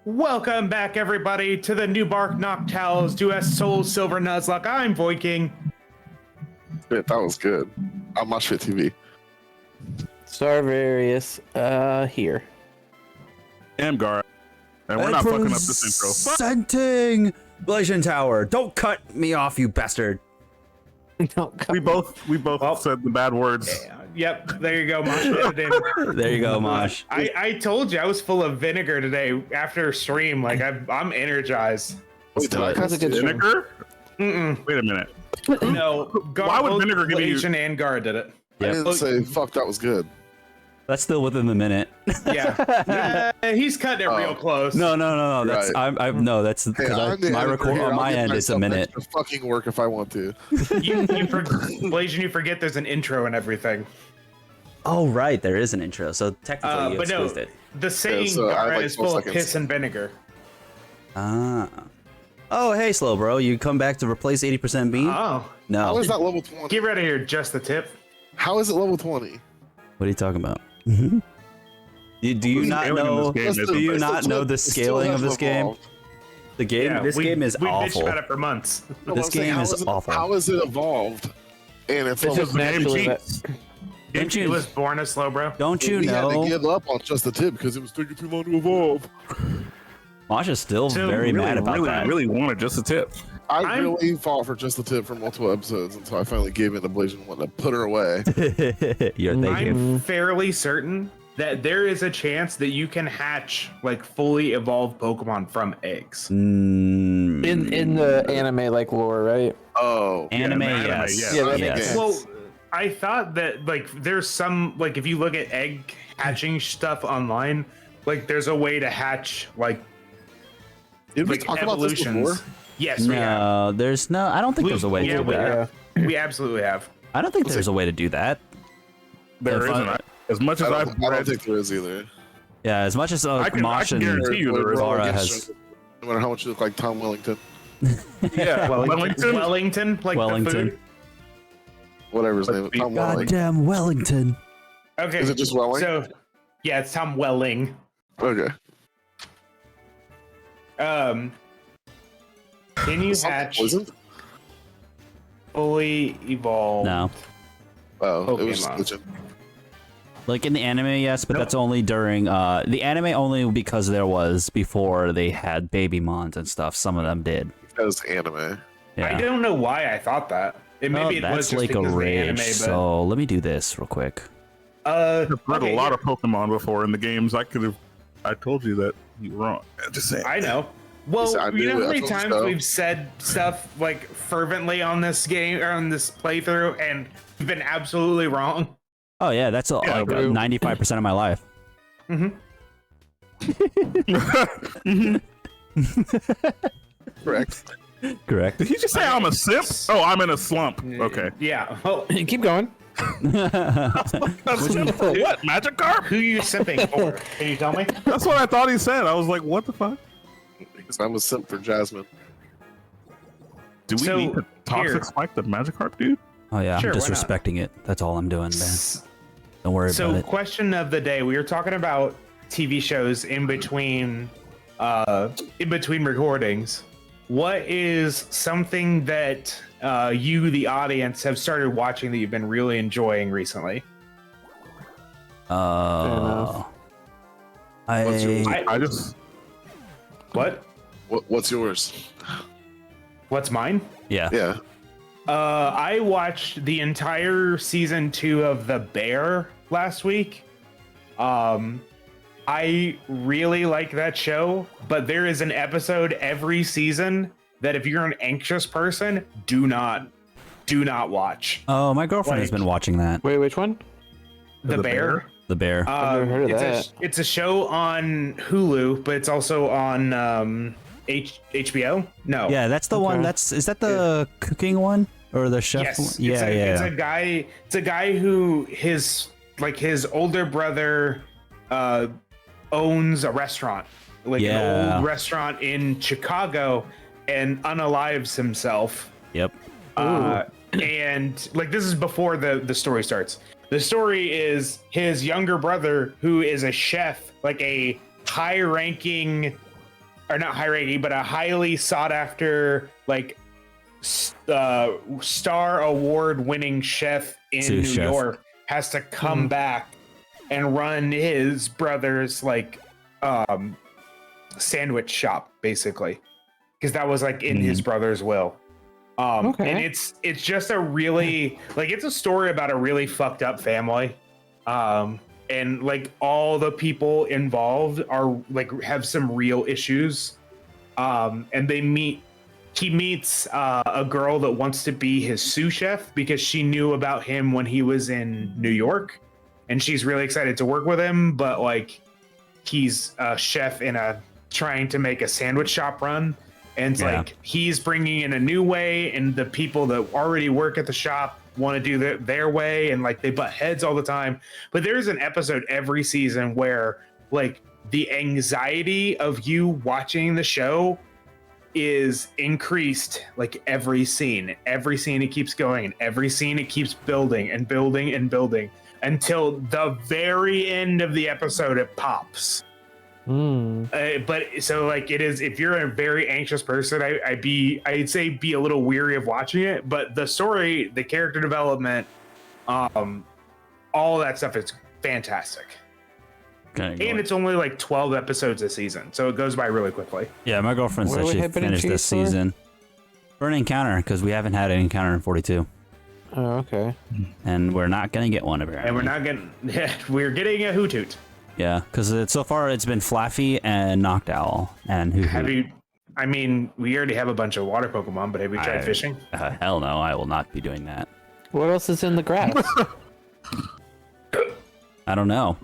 Welcome back, everybody, to the New Bark Noctowls US Soulsilver Nuzlocke. I'm Voiking. That was good. I'm on Shit TV. Starvarius, here. Amgar. And we're not fucking up this intro. Presenting Blazing Tower. Don't cut me off, you bastard. We both said the bad words. Yep, there you go, Mosh. There you go, Mosh. I told you I was full of vinegar today after stream. Like I'm energized. Wait, did I That's a good stream. Vinegar? Mm-mm. Wait a minute. No, Why would vinegar give you- Blazing and Gar did it. I didn't say fuck. That was good. That's still within the minute. Yeah, he's cutting it real close. No. That's Right. no. That's because Hey, my record on my end. It's a minute. Fucking work if I want to. Blazing, you forget there's an intro and everything. Oh right, there is an intro. So technically, you But no, excused it. the saying so I have, Gara like, is 12 full of seconds. piss and vinegar. Ah. Oh hey, slow bro. You come back to replace 80% beam? Oh, How No. is that level 20? get rid of here, just the tip. How is it level 20? What are you talking about? Do you not scaling in know? this game Do you is- not know the scaling of this game? The game. Yeah, This game is we bitched awful. about it for months. This game is awful. How is it evolved? And it's It's level just 20? naturally cheats. Don't He you? was born a slow bro. Don't you We had to know? give up on just the tip because it was taking too long to evolve. Mosh is still So very mad about really, that. really wanted just a tip. I really fought for just the tip for multiple episodes until I finally gave in to Blazing and wanted to put her away. Thank you. I'm fairly certain that there is a chance that you can hatch like fully evolved Pokemon from eggs. Mm, In the anime like lore, right? Oh. anime, anime, yes. yes. Yeah, that Yes. makes sense. Well, I thought that like there's some like if you look at egg hatching stuff online, like there's a way to hatch like Did we talk about this before? evolutions. Yes, we have. No, there's no. I don't think there's a way yeah, to do we that. have. We absolutely have. I don't think there's a way to do that. There If isn't. As much as I I've don't read, think there is either. Yeah, as much as I can Mosh and guarantee you there is. Laura Laura has. No matter how much you look like Tom Wellington. yeah, Wellington. Wellington, like Wellington. the food. Whatever his name is. Tom Welling. Goddamn Wellington. Okay. Is it just Welling? So, yeah, it's Tom Welling. Okay. Can you Is something hatch poisoned? fully evolved? No, Oh, it was just Pokemon. glitching. like in the anime, yes, but Nope. that's only during the anime only because there was before they had baby mons and stuff. Some of them did. Because anime. I Yeah. don't know why I thought that. Well, Maybe it was that's just like a because of the rage. anime, but So let me do this real quick. I've read okay, a lot of Pokemon before in the games. I told you that you were wrong. Just saying. I know. Well, Listen, I you know knew how it. many I told you times so. we've said stuff like fervently on this game or on this playthrough, and we've been absolutely wrong. Oh yeah, that's like bro. 95% of my life. Correct. Correct. Did he just say I'm a simp? Oh, I'm in a slump. Okay. Yeah. Well, Keep going. A simp for what? Magikarp? who are you simping for? Can you tell me? That's what I thought he said. I was like, what the fuck? Because I'm a simp for Jasmine. Do we So, need to toxic here. spike the Magikarp, dude? Oh yeah, Sure, I'm why not? disrespecting it. That's all I'm doing, man. Don't worry So, about it. question of the day: we were talking about TV shows in between recordings. What is something that you, the audience, have started watching that you've been really enjoying recently? enough. What's yours? I just What? What's yours? What's mine? Yeah. Yeah. I watched the entire season 2 of The Bear last week. I really like that show, but there is an episode every season that if you're an anxious person, do not watch. Oh, my girlfriend has Like- been watching that. Wait, which one? The Bear. The Bear. I've never heard of it's that. it's a show on Hulu, but it's also on HBO. No. Yeah, that's the one. Okay. Is that the cooking one or the chef? Yes. One? It's Yeah, It's yeah. a guy. It's a guy who his older brother owns a restaurant, like an Yeah. old restaurant in Chicago, and unalives himself. Yep. And like this is before the story starts. The story is his younger brother, who is a chef, like a high-ranking or not high rating, but a highly sought after, like, star award winning chef in Sous New chef. York has to come back and run his brother's like sandwich shop, basically, because that was like in his brother's will. And it's just a really, like, it's a story about a really fucked up family, and like all the people involved are like have some real issues, and he meets a girl that wants to be his sous chef because she knew about him when he was in New York, and she's really excited to work with him, but like he's a chef trying to make a sandwich shop run, and it's like he's bringing in a new way, and the people that already work at the shop want to do their way, and like they butt heads all the time. But there's an episode every season where like the anxiety of you watching the show is increased, like every scene it keeps going, and every scene it keeps building and building and building until the very end of the episode it pops. But so like it is, if you're a very anxious person, I'd say be a little weary of watching it, but the story, the character development, all that stuff is fantastic. And it's only like 12 episodes a season, so it goes by really quickly. Yeah, my girlfriend said she finished this season for an encounter, because we haven't had an encounter in 42. Oh, okay. And we're not gonna get one apparently. And we're getting a Hoot Hoot. Yeah, because so far it's been Flaffy and Noctowl and Hoot Hoot. I mean, we already have a bunch of water Pokemon, but have you tried fishing? Hell no, I will not be doing that. What else is in the grass? I don't know.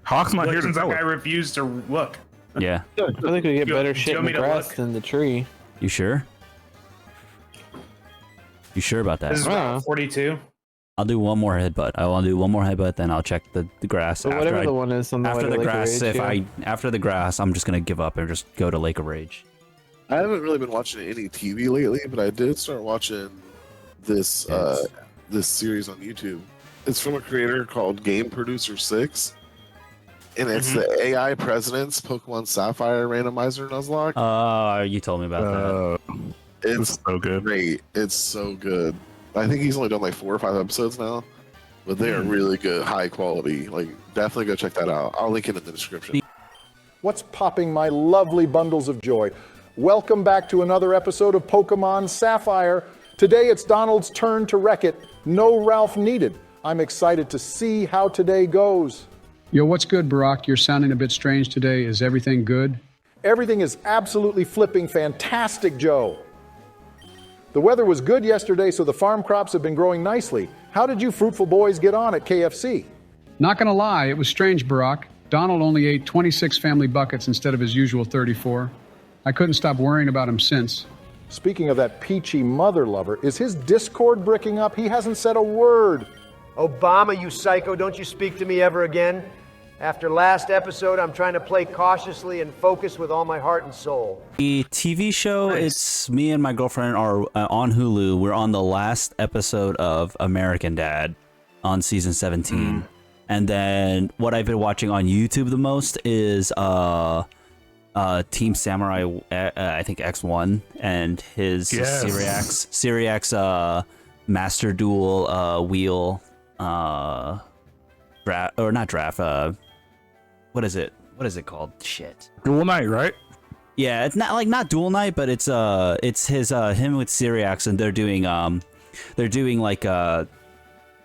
Hawk's not here to Since that tell guy us. refused to look. Yeah. I think we get better shit in want the me to grass look? than the tree. You sure? You sure about that? This is about 42. I'll do one more headbutt. I will do one more headbutt, then I'll check the grass. So whatever the one is on the after way to the Lake of grass, Rage, after the grass, I'm just gonna give up and just go to Lake of Rage. I haven't really been watching any TV lately, but I did start watching this this series on YouTube. It's from a creator called Game Producer 6, and it's the AI President's Pokemon Sapphire randomizer Nuzlocke. Oh, you told me about that. It's so good. great. It's so good. I think he's only done like 4 or 5 episodes now, but they are really good, high quality. Like, definitely go check that out. I'll link it in the description. What's popping, my lovely bundles of joy? Welcome back to another episode of Pokemon Sapphire. Today it's Donald's turn to wreck it. No Ralph needed. I'm excited to see how today goes. Yo, what's good, Barack? You're sounding a bit strange today. Is everything good? Everything is absolutely flipping fantastic, Joe. The weather was good yesterday, so the farm crops have been growing nicely. How did you fruitful boys get on at KFC? Not gonna lie, it was strange, Barack. Donald only ate 26 family buckets instead of his usual 34. I couldn't stop worrying about him since. Speaking of that peachy mother lover, is his Discord bricking up? He hasn't said a word. Obama, you psycho, don't you speak to me ever again. After last episode, I'm trying to play cautiously and focus with all my heart and soul. The TV show, it's me and my girlfriend are on Hulu. We're on the last episode of American Dad on season 17. And then what I've been watching on YouTube the most is Team Samurai, I think X1, and his Syriax Master Duel wheel draft, or not draft, what is it called? Shit. Dual Night, right? Yeah, it's not Duel Night, but it's his him with Syriax, and they're doing like a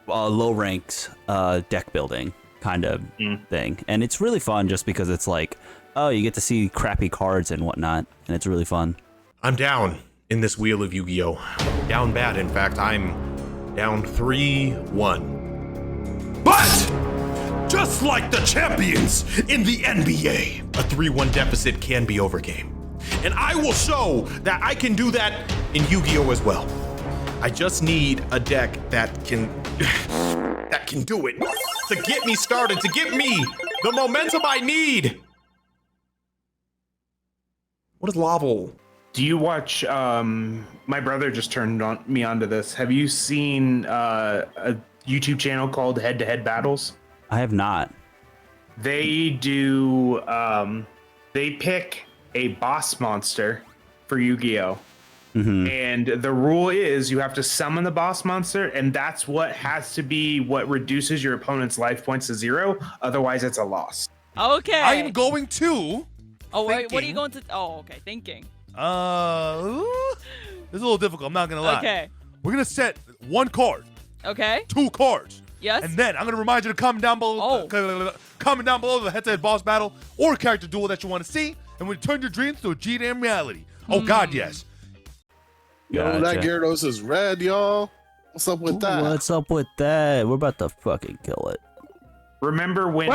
low ranked deck building kind of thing, and it's really fun just because it's like, oh, you get to see crappy cards and whatnot, and it's really fun. I'm down in this wheel of Yu-Gi-Oh! Down bad, in fact. I'm down 3-1. But just like the champions in the NBA, a 3-1 deficit can be overcame. And I will show that I can do that in Yu-Gi-Oh! As well. I just need a deck that can do it. To get me started, to get me the momentum I need. What is Laval? Do you watch? My brother just turned me onto this. Have you seen a YouTube channel called Head to Head Battles? I have not. They do they pick a boss monster for Yu-Gi-Oh! Mm-hmm. And the rule is you have to summon the boss monster, and that's what has to be what reduces your opponent's life points to 0. Otherwise, it's a loss. Okay. I'm going to. Oh, wait, what are you going to? Oh, okay. Thinking. This is a little difficult. I'm not gonna lie. Okay. We're gonna set 1 card, Okay. 2 cards, Yes. and then I'm gonna remind you to comment down below. Comment down below the head-to-head boss battle or character duel that you want to see, and we turn your dreams to a GDM reality. Oh God, yes. Yo, that Gyarados is red, y'all. What's up with that? What's up with that? We're about to fucking kill it. Remember when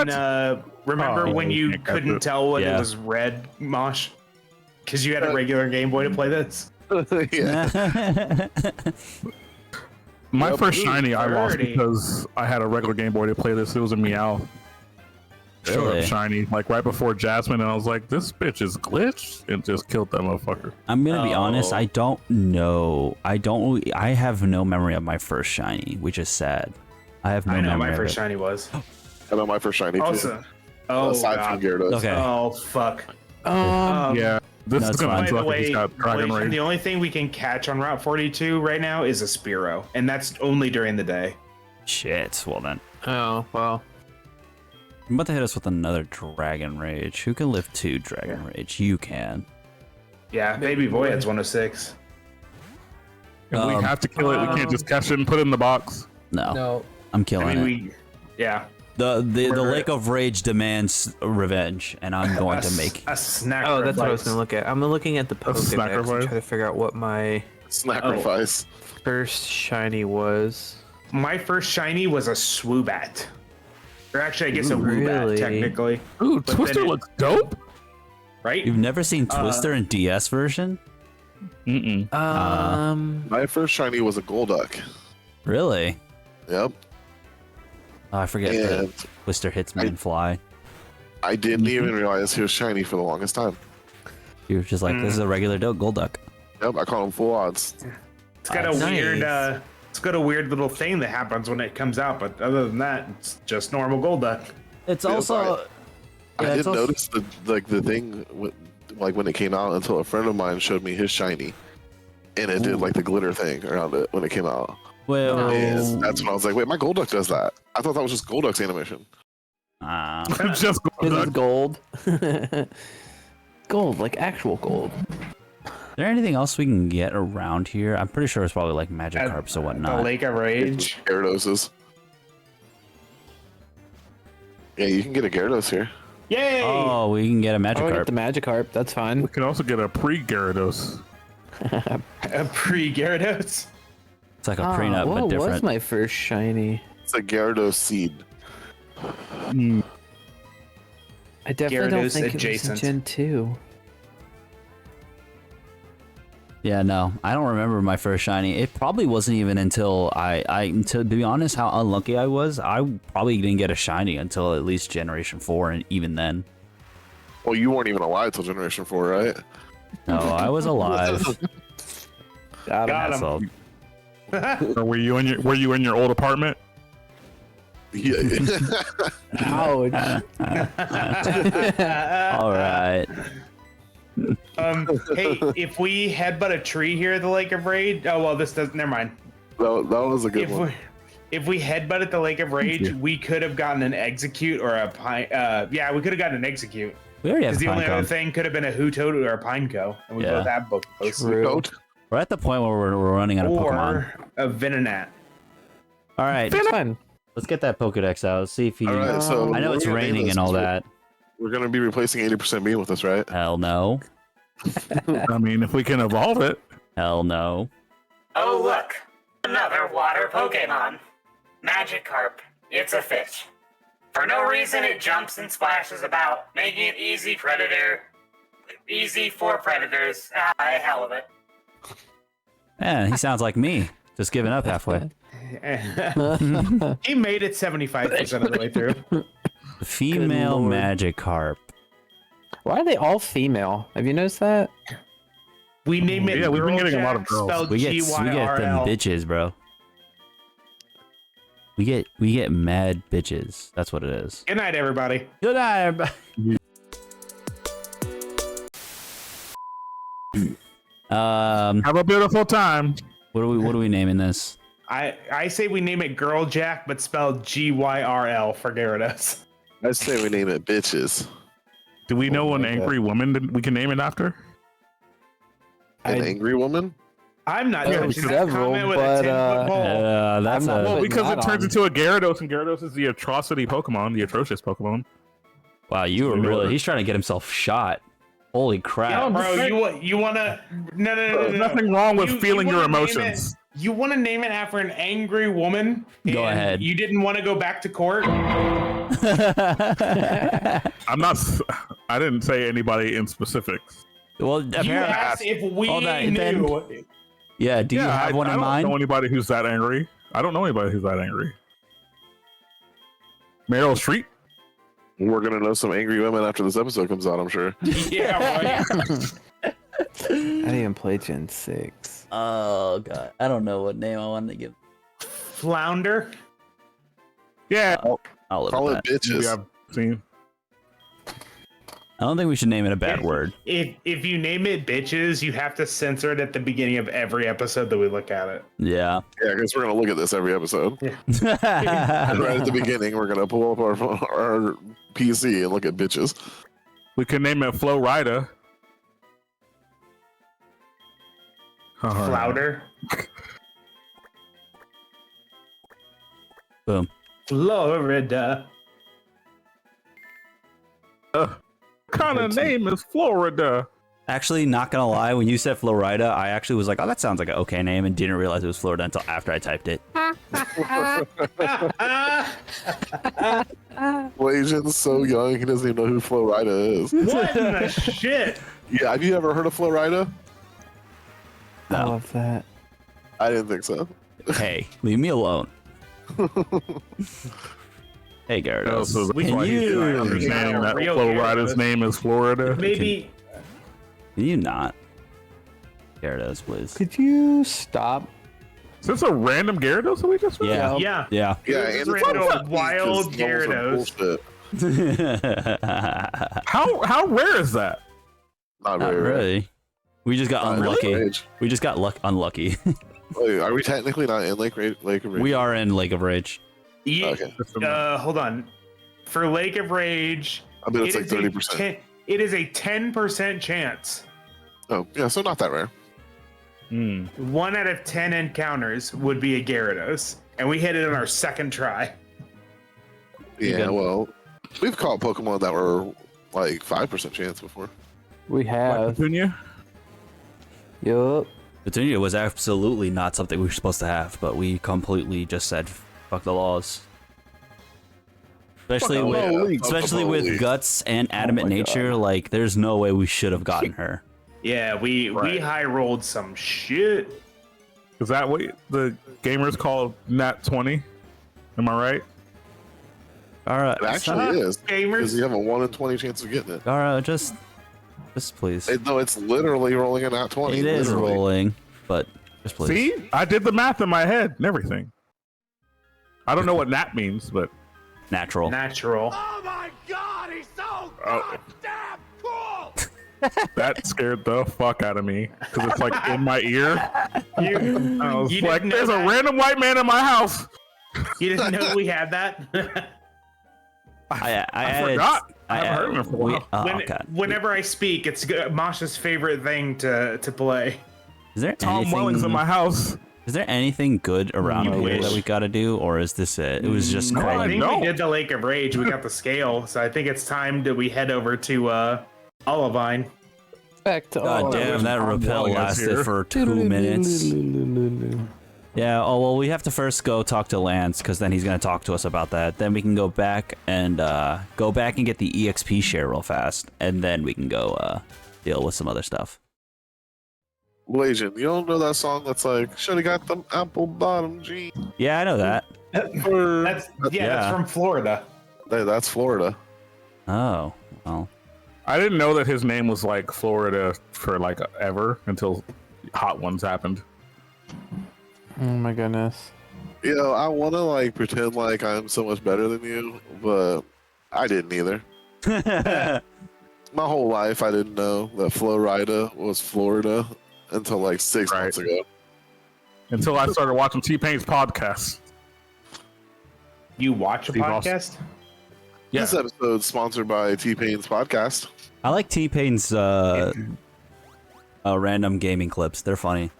when you couldn't tell when it was red, Mosh? Because you had a regular Game Boy to play this? Yeah. My first shiny I lost because I had a regular Game Boy to play this. It was a Meow. Showed up shiny like right before Jasmine, and I was like, "This bitch is glitched," and just killed that motherfucker. I'm gonna be honest. I don't know. I have no memory of my first shiny, which is sad. I have no memory. I know my first of it. shiny was. I know my first shiny Also, too. Aside from Gyarados. Okay. Oh fuck. Yeah, this No, is it's gonna fine. be By the way, got Dragon Rage. the only thing we can catch on Route 42 right now is a Spearow, and that's only during the day. Shit. Well then, Oh, well. I'm about to hit us with another Dragon Rage. Who can lift 2 Dragon Rage? You can. Yeah, Baby Boy has 106. And we have to kill it. We can't just catch it and put it in the box. No. I'm killing it. Yeah. The Lake of Rage demands revenge, and I'm going to make a snack. Oh, that's what I was gonna look at. I'm looking at the Pokedex and try to figure out what my sacrifice first shiny was. My first shiny was a Swoobat. Or actually, I guess a Woobat, technically. Ooh, But Twister then looks dope. Right? You've never seen Twister in DS version? My first shiny was a Golduck. Really? Yep. Oh, I forget that Twister hits me and fly. I didn't even realize he was shiny for the longest time. You were just like, this is a regular Golduck. Yep, I call him full odds. It's got a weird it's got a weird little thing that happens when it comes out, but other than that, it's just normal Golduck. It's also I didn't notice the thing with, like when it came out until a friend of mine showed me his shiny, and it did like the glitter thing around it when it came out. Well, and that's when I was like, wait, my Golduck does that. I thought that was just Golduck's animation. Just Golduck. Gold. Gold, like actual gold. Is there anything else we can get around here? I'm pretty sure it's probably like Magikarps or whatnot. The Lake of Rage. Gyarados. Yeah, you can get a Gyarados here. Yay! Oh, we can get a Magikarp. Get the Magikarp. That's fine. We can also get a pre-Gyarados. A pre-Gyarados? It's like a prenup, but different. What was my first shiny? It's a Gyarados seed. I definitely don't Gyarados think adjacent. it was Gen 2. Yeah, no, I don't remember my first shiny. It probably wasn't even until to be honest, how unlucky I was. I probably didn't get a shiny until at least Generation 4, and even then. Well, you weren't even alive till Generation 4, right? No, I was alive. Got him. Or were you in your old apartment? Yeah. Ouch. All right. Hey, if we headbutt a tree here at the Lake of Rage, oh well, this doesn't. Never mind. That was a good one. If we headbutt at the Lake of Rage, we could have gotten an Execute or a Pine. Yeah, we could have gotten an Execute. We already have Because the only Pineco. other thing could have been a Hootoad or a Pineco, and we both have both those. We're at the point where we're running out of Pokemon. Or a Venonat. All right, It's fine. let's get that Pokedex out. Let's see if he. All right, so I know we're it's gonna name raining this and all because that. We're going to be replacing 80% beam with this, right? Hell no. I mean, if we can evolve it. Hell no. Oh look, another water Pokemon. Magikarp. It's a fish. For no reason, it jumps and splashes about, making it easy for predators. Hell of it. Man, he sounds like me. Just giving up halfway. He made it 75% of the way through. Female Magikarp. Why are they all female? Have you noticed that? We name it. Yeah, we've been Girl getting a lot of Jack, girls. spelled We get them G-Y-R-L. bitches, bro. We get mad bitches. That's what it is. Good night, everybody. Good night, everybody. Have a beautiful time. What are we naming this? I say we name it Girl Jack, but spelled GYRL for Gyarados. I say we name it Bitches. Do we know an angry woman that we can name it after? An angry woman? I'm not There are several, but well, because it turns into a Gyarados, and Gyarados is the atrocity Pokemon, the atrocious Pokemon. Wow, you were really... He's trying to get himself shot. Holy crap. Yeah, bro, you want to... No. There's nothing wrong with feeling your emotions. You want to name it after an angry woman? Go ahead. You didn't want to go back to court? I'm not... I didn't say anybody in specifics. Well, you asked if we knew... Yeah, do you have one in mind? I don't know anybody who's that angry. I don't know anybody who's that angry. Meryl Streep? We're gonna know some angry women after this episode comes out, I'm sure. Yeah, right. I didn't even play Gen 6. Oh god, I don't know what name I wanted to give. Flounder. Yeah, I'll live call with it that. Bitches. I've seen. I don't think we should name it a bad word. If you name it Bitches, you have to censor it at the beginning of every episode that we look at it. Yeah. Yeah, I guess we're gonna look at this every episode. Yeah. Right at the beginning, we're gonna pull up our PC and look at Bitches. We can name it Flo Rida. Flounder. Boom. Florida. Kind of name is Florida. Actually, not gonna lie, when you said Florida, I actually was like, oh, that sounds like an okay name, and didn't realize it was Florida until after I typed it. Legion's so young, he doesn't even know who Flo Rida is. What in the shit? Yeah, have you ever heard of Flo Rida? I love that. I didn't think so. Hey, leave me alone. Hey, Gyarados. So Can can you understand that real Flo Gyarados. Rida's name is Florida? Maybe. Can you not? Gyarados, please. Could you stop? Is this a random Gyarados that we just found? Yeah. Yeah. Yeah. Yeah, It's and random wild Gyarados. How rare is that? Not Not very rare. really. We just got Not unlucky. really. We just got unlucky. Wait, are we technically not in Lake of Rage? We are in Lake of Rage. Okay. Hold on. For Lake of Rage, I bet it's it like is a 30%. it is a 10% chance. Oh, yeah, so not that rare. 1 out of 10 encounters would be a Gyarados, and we hit it on our second try. Yeah, well, we've caught Pokemon that were like 5% chance before. We have. Petunia? Yup. Petunia was absolutely not something we were supposed to have, but we completely just said, fuck the laws. Especially Fuck with, the police. especially Fuck the with police. Guts and Adamant Nature, like, there's no way we should have gotten her. Yeah, we high rolled some shit. Is that what the gamers call Nat 20? Am I right? All right. It actually is. Gamers. Because you have a 1 in 20 chance of getting it. All right, just please. No, it's literally rolling a nat 20. It is literally. rolling, but just please. See? I did the math in my head and everything. I don't know what nat means, but... Natural. Natural. Oh my god, he's so goddamn cool! That scared the fuck out of me. Because it's like in my ear. I was you like, didn't know there's a that? random white man in my house. You didn't know we had that? I forgot. I haven't heard of him for a while. Whenever I speak, it's Masha's favorite thing to play. Is there Tom Welling's in my house. Is there anything good around here that we gotta do, or is this it? It was just I think we did the Lake of Rage. We got the scale, so I think it's time that we head over to Olivine. God damn, that rappel lasted for 2 minutes. Yeah, oh well, we have to first go talk to Lance, because then he's gonna talk to us about that. Then we can go back and get the EXP share real fast, and then we can go deal with some other stuff. Blasian, you don't know that song that's like, should have got them apple bottom jeans? Yeah, I know that. That's from Florida. Hey, that's Florida. Oh, well. I didn't know that his name was like Florida for like ever until Hot Ones happened. Oh my goodness. You know, I want to like pretend like I'm so much better than you, but I didn't either. My whole life, I didn't know that Florida was Florida until like 6 months ago. Until I started watching T-Pain's podcast. You watch a podcast? Yeah. This episode is sponsored by T-Pain's podcast. I like T-Pain's random gaming clips. They're funny.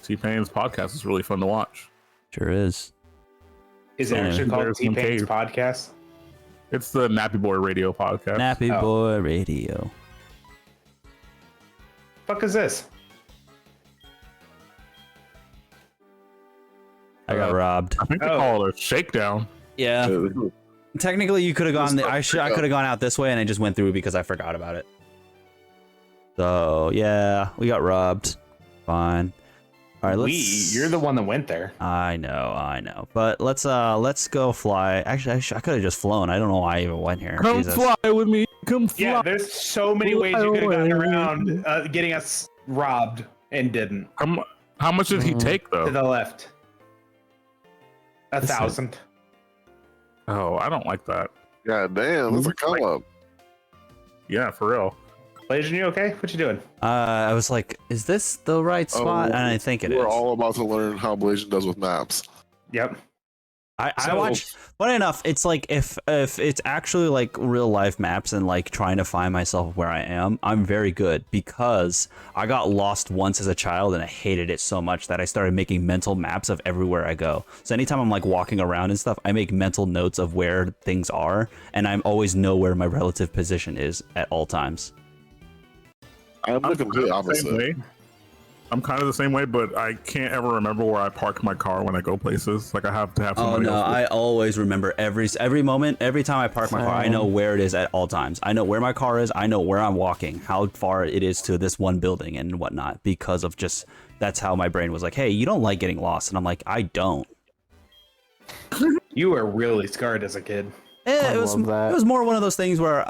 T-Pain's podcast is really fun to watch. Sure is. Is it actually called T-Pain's podcast? It's the Nappy Boy Radio podcast. Nappy Boy Radio. Fuck is this? I got robbed. I think they call it a shakedown. Yeah. Technically, you could have gone. I could have gone out this way, and I just went through because I forgot about it. So yeah, we got robbed. Fine. All right, you're the one that went there. I know. But let's go fly. Actually, I could have just flown. I don't know why I even went here. Come fly with me. Come fly. Yeah, there's so many ways you could have gotten around getting us robbed and didn't. How much did he take though? To the left. 1,000. Oh, I don't like that. God damn, that's a come up. Yeah, for real. Blasian, you okay? What you doing? I was like, is this the right spot? And I think it is. We're all about to learn how Blasian does with maps. Yep. I watch. Funny enough, it's like if it's actually like real life maps and like trying to find myself where I am, I'm very good because I got lost once as a child and I hated it so much that I started making mental maps of everywhere I go. So anytime I'm like walking around and stuff, I make mental notes of where things are, and I always know where my relative position is at all times. I'm the complete opposite. I'm kind of the same way, but I can't ever remember where I park my car when I go places. Like I have to have somebody else. I always remember every moment, every time I park my car. I know where it is at all times. I know where my car is. I know where I'm walking, how far it is to this one building and whatnot, because of just that's how my brain was like, hey, you don't like getting lost, and I'm like, I don't. You were really scarred as a kid. It was more one of those things where,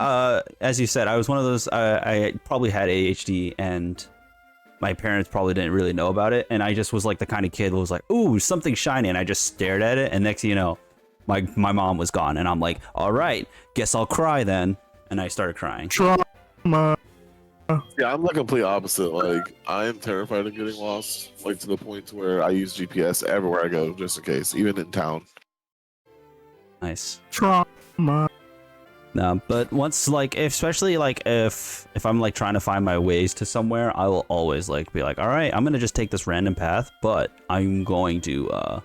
as you said, I was one of those. I probably had ADHD and my parents probably didn't really know about it, and I just was like the kind of kid who was like, ooh, something shiny, and I just stared at it, and next thing you know, my mom was gone, and I'm like, all right, guess I'll cry then, and I started crying. Trauma. Yeah, I'm the complete opposite. Like, I am terrified of getting lost, like to the point where I use GPS everywhere I go, just in case, even in town. Nice. Trauma. No, but once like especially like if I'm like trying to find my ways to somewhere, I will always like be like, all right, I'm gonna just take this random path, but I'm going to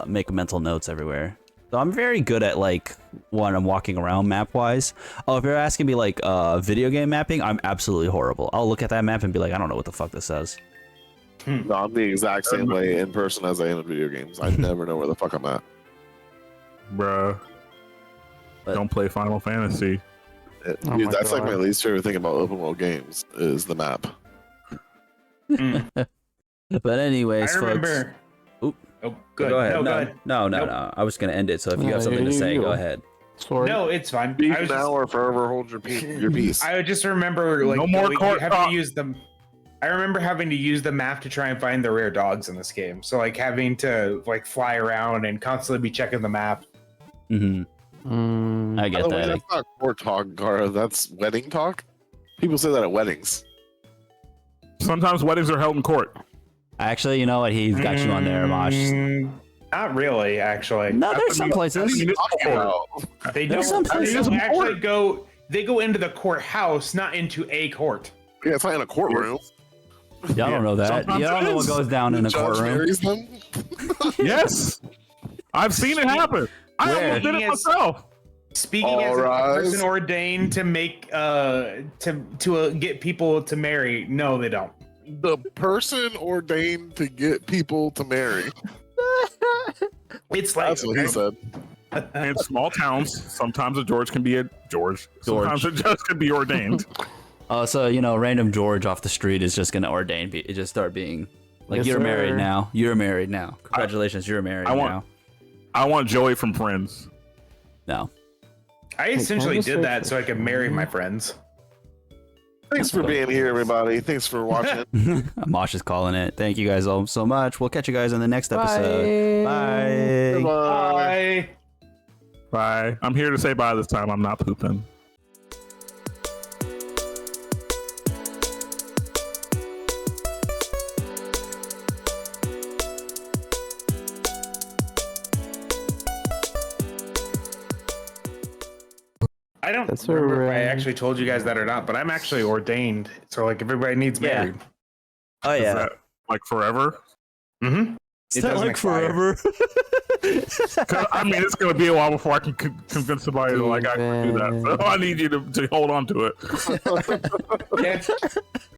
make mental notes everywhere. So I'm very good at like when I'm walking around map wise. Oh, if you're asking me like video game mapping, I'm absolutely horrible. I'll look at that map and be like, I don't know what the fuck this says. No, I'm the exact same way in person as I am in video games. I never know where the fuck I'm at. Bruh. Don't play Final Fantasy. Dude, that's like my least favorite thing about open world games is the map. But anyways, I remember. Folks, oh, good. Go ahead. No, go ahead. No. I was gonna end it. So if you have something to say, go ahead. Sorry. No, it's fine. Speak now or forever hold your peace. I just remember like no more having to use them. I remember having to use the map to try and find the rare dogs in this game. So like having to like fly around and constantly be checking the map. I get that. That's not court talk, Gara. That's wedding talk. People say that at weddings. Sometimes weddings are held in court. Actually, you know what? He's got you on there, Mosh. Not really, actually. No, there's some places. They don't actually go. They go into the courthouse, not into a court. Yeah, it's not in a courtroom. Y'all don't know that. Y'all don't know what goes down in a courtroom. Yes, I've seen it happen. I almost did it myself. Speaking as a person ordained to make to get people to marry, no, they don't. The person ordained to get people to marry. It's like that's what he said. In small towns, sometimes a George can be a George. Sometimes a judge can be ordained. So you know, random George off the street is just gonna just start being like, yes, you're married now. You're married now. Congratulations, you're married now. I want Joey from Friends. No. I essentially did that so I could marry my friends. Thanks for being here, everybody. Thanks for watching. Mosh is calling it. Thank you guys all so much. We'll catch you guys in the next episode. Bye. Bye. Bye. I'm here to say bye this time. I'm not pooping. I don't remember if I actually told you guys that or not, but I'm actually ordained. So like everybody needs married. Oh yeah. Is that, like forever? Mm-hmm. Is that like forever? I mean, it's gonna be a while before I can convince somebody to like actually do that. So I need you to hold on to it.